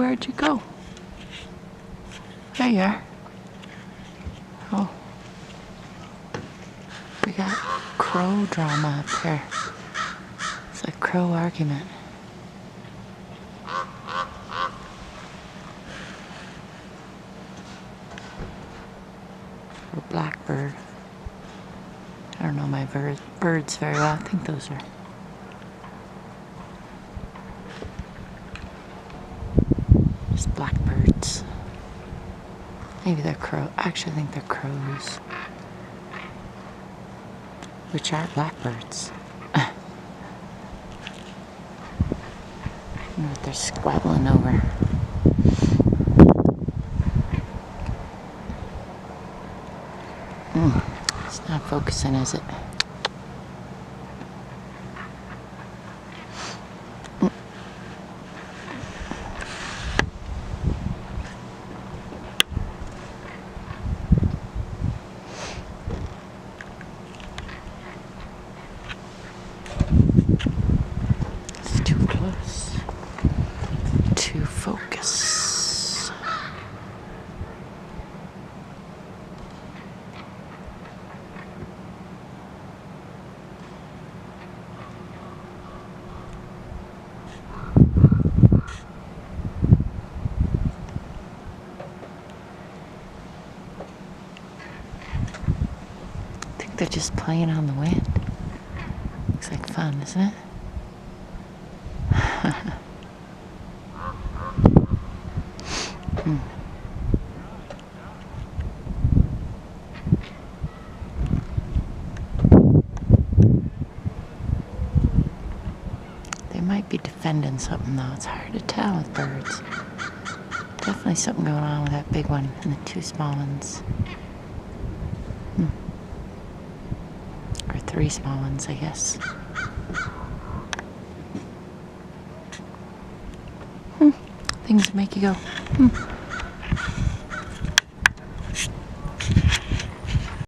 where'd you go? There you are. Oh. We got crow drama up here. It's a crow argument. Or blackbird. I don't know my birds very well. I think those are just blackbirds. Maybe they're crow. Actually, I think they're crows. Which are blackbirds. I wonder what they're squabbling over. It's not focusing, is it? It's too close to focus. They're just playing on the wind. Looks like fun, isn't it? They might be defending something though. It's hard to tell with birds. Definitely something going on with that big one and the two small ones. Or three small ones, I guess. Things that make you go,